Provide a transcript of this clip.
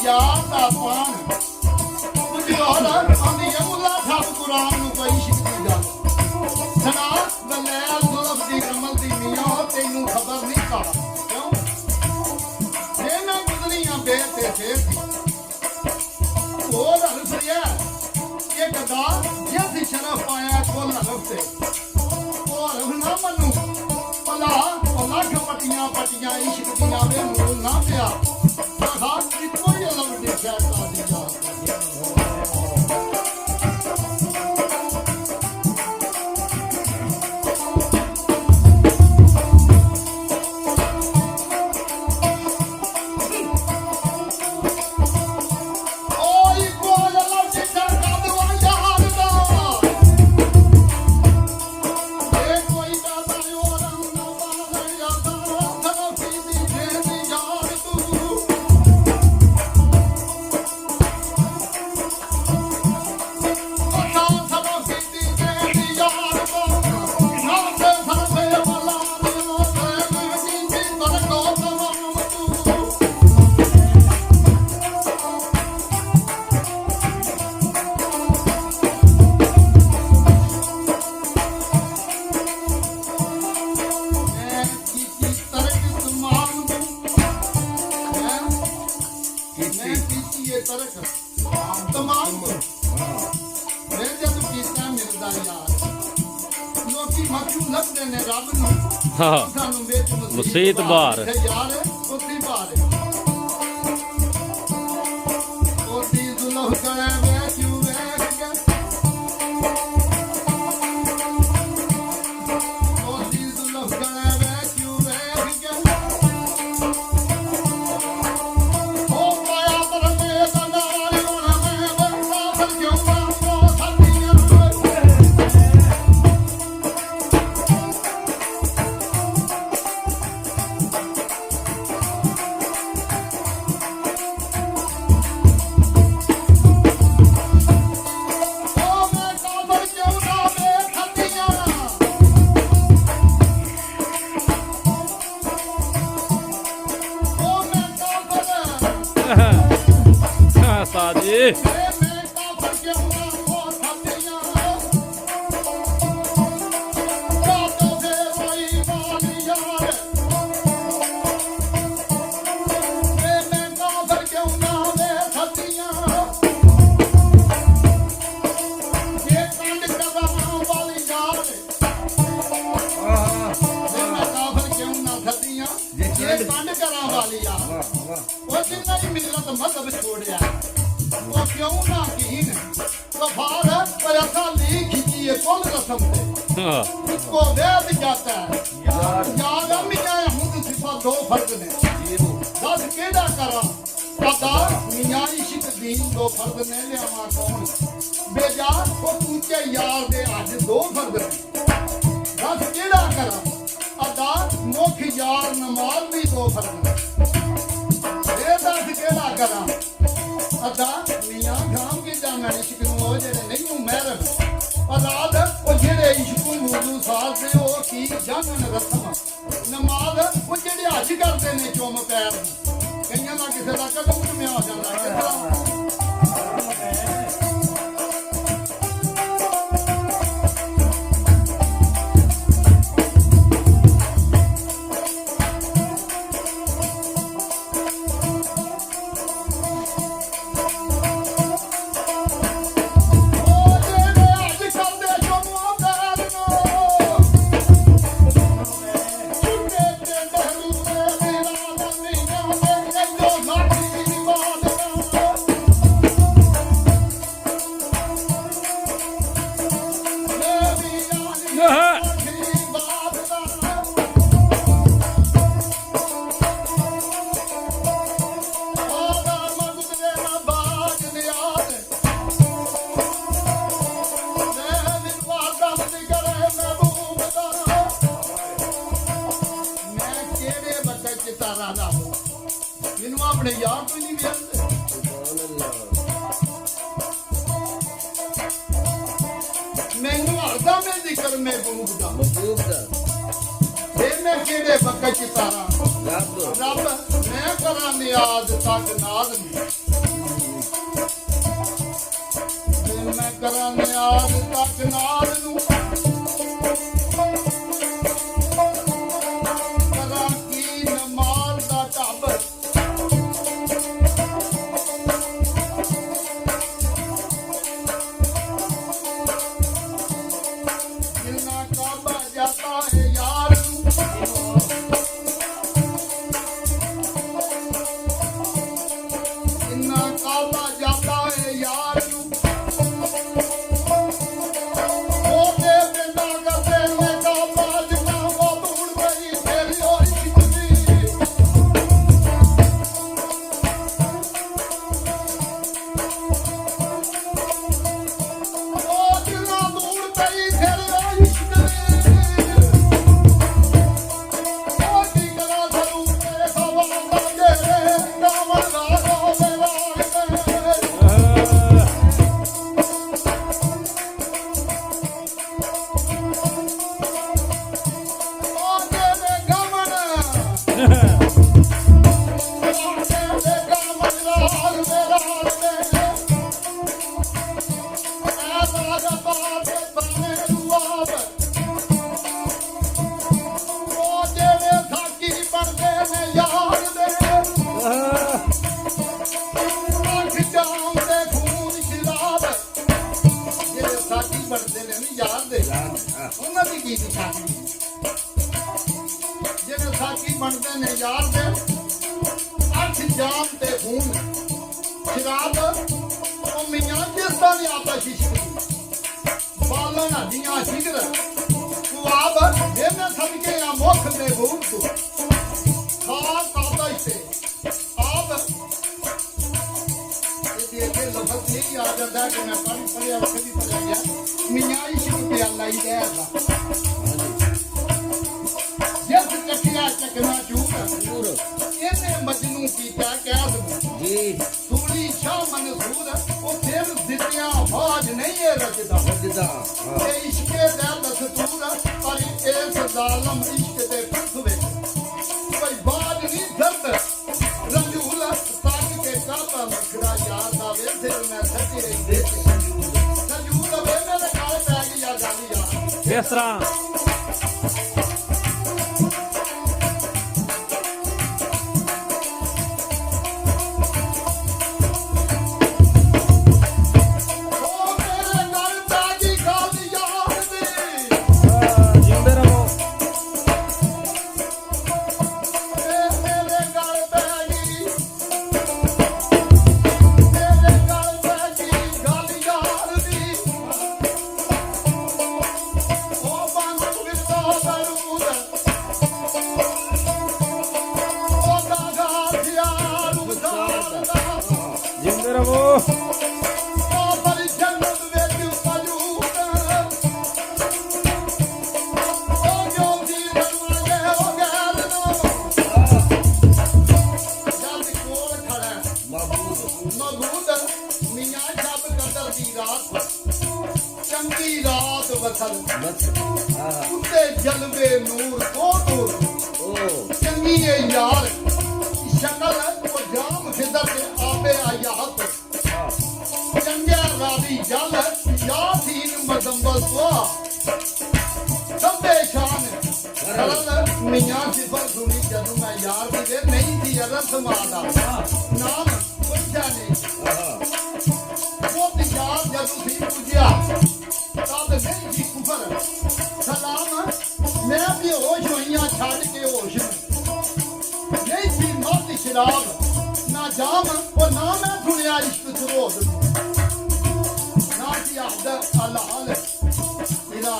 यार दा पान कुछ और आंदी मुल्ला था कुरान नु कोई इश्क दी गल सना बलैल जुल्फ दी कमल दी मियां तैनू खबर नहीं का क्यों जे मैं गुजरियां बेते फेर और हरफिया ये गदा जिस शरफ पाया कोल हरफ से और ना मनु पला पला के पटियां पटियां इश्क दियां वे मूल ना पिया कहा कि कोई अलग देखा का दी जा मुसीत बार साजी मतलब छोड़िया वो क्यों ना कीन तो भारत पर अकाली खिंची कौन रस्म से इसको वेद जाता है याद मियां हम सिफा दो फर्क ने दस केड़ा करा पता मियां इश्क दीन दो फर्क ने ले आवा कौन बेजा वो पूछे यार दे आज दो फर्क ने दस केड़ा करा अदा मुख यार नमाज भी दो फर्क ने दस केड़ा करा अदा मियां गांव के जाना इश्क नु जेड़े नहीं महरम आजाद ओ जेड़े इश्क नु साल से ओ की जान रस्म नमाज ओ जेड़े हज करदे ने चुम पैर कईयां दा किसे दा कदम में आ जांदा अपने यार को नहीं मिलते मैनू हरदा में जिक्र में बूबदा फिर मैं केड़े बक्का चितारा रब मैं करा नियाज तक नाज नहीं ਕਰਾਂ ਨਿਆਜ਼ ਤੱਕ ਨਾਲ ਨੂੰ ਕਰਾਂ ਕੀ ਨਮਾਜ਼ ਦਾ ਢੱਬ ਜਿੰਨਾ ਕਾਬਾ ਜਾਤਾ ਹੈ ਯਾਰ ਨੂੰ ਇੰਨਾ ਕਾਬਾ ਜਾਤਾ ਹੈ ਯਾਰ ਨੂੰ ਉਹਦੇ ਪਿੰਡਾਂ ਕਰਦੇ ਨੇ ਕਾਬਾ ਜਿੰਨਾ ਉਹ ਦੂਰ ਗਈ ਤੇਰੀ ਹੋਈ ਕਿਤਨੀ ਉਹ ਜਿੰਨਾ ਦੂਰ ਗਈ ਤੇਰੀ ਹੋਈ ਕਿਤਨੀ ਉਹ ਦੀ ਗਲਾ ਸਰੂ ਤੇ ਖਵਾ ਦਾ ਜੇ ਕਾਮਲ ਦਾ ਹੋਵੇ ਉਹਨਾਂ ਦੀ ਕੀ ਸਾਥੀ ਜਿਹੜੇ ਸਾਥੀ ਬਣਦੇ ਨੇ ਯਾਰ ਦੇ ਅੱਠ ਜਾਮ ਤੇ ਖੂਨ ਸ਼ਰਾਬ ਉਹ ਮੀਆਂ ਜਿਸ ਦਾ ਨਹੀਂ ਆਪਾ ਸ਼ਿਸ਼ਕ ਬਾਲਾਂ ਹੱਡੀਆਂ ਸ਼ਿਕਰ ਕੁਆਬ ਇਹਨੇ ਸਦਕੇ ਆ ਮੁਖ ਦੇ ਬੂਟ ਤੋਂ ਖਾਸ ਕਾਬਾ ਇਸੇ ਆਪ ਇਹਦੇ ਲਫ਼ਜ਼ ਨਹੀਂ ਆ ਜਾਂਦਾ ਕਿ ਮੈਂ ਪੜ੍ਹਿਆ ਕਦੀ ਪੜ੍ਹਿਆ ਗਿਆ ਮੀਆਂ ਇਸ਼ਕ ਤੇ ਅੱਲਾ ਹੀ ਦੇਦਾ ਜਿਸ ਕੱਟਿਆ ਚੱਕਣਾ ਚੂਰ ਇਹਨੇ ਮਜਨੂ ਕੀਤਾ ਕਹਿ ਜੀ ਸੂਲੀ ਸ਼ਾਹ ਮਨਸੂਰ ਉਹ ਫਿਰ ਜ਼ਿੱਦਿਆਂ ਆਵਾਜ਼ ਨਹੀਂ ਇਹ ਰਜਦਾ ਇਹ ਇਸ਼ਕੇ ਦਾ ਦਸਤੂਰ ਪਰ ਇਸ ਜ਼ਾਲਮ ਇਸ਼ਕ ਦੇ ਕੁੱਤੇ ਕੋਈ ਬਾਦ ਨਹੀਂ ਦਰਦ ਰੰਜੂਲ ਸਾਕ ਕੇ ਕਾਬਾ ਮਖੜਾ ਯਾਰ ਦਾ ਵੇ ਫਿਰ ਮੈਂ ਸੱਚੀ ਰਹੀ ਦੇ ਸੰਜੂਲ ਵੇ ਮੇਰੇ ਕਾਲੇ ਪੈ ਗਈ ਯਾਰ ਗਾਲੀ ਯਾਰ ਇਸ ਤਰ੍ਹਾਂ जलवे नूर को दूर चंगी यार शक्ल को जाम फिदर के आबे आयात चंगा रावी जल या तीन मदम्बल सुआ सबे शान सरल मियां सिफर सुनी जदू मैं यार दिए नहीं थी अरस मादा नाम पूछा नहीं वो यार जदू थी पूछा तब नहीं थी कुफर सलाम मैं भी होश होइयां छड़ के होश नहीं थी मौत शराब ना जाम और ना मैं सुनिया इश्क सुरोध ना थी अहद अल हाल इला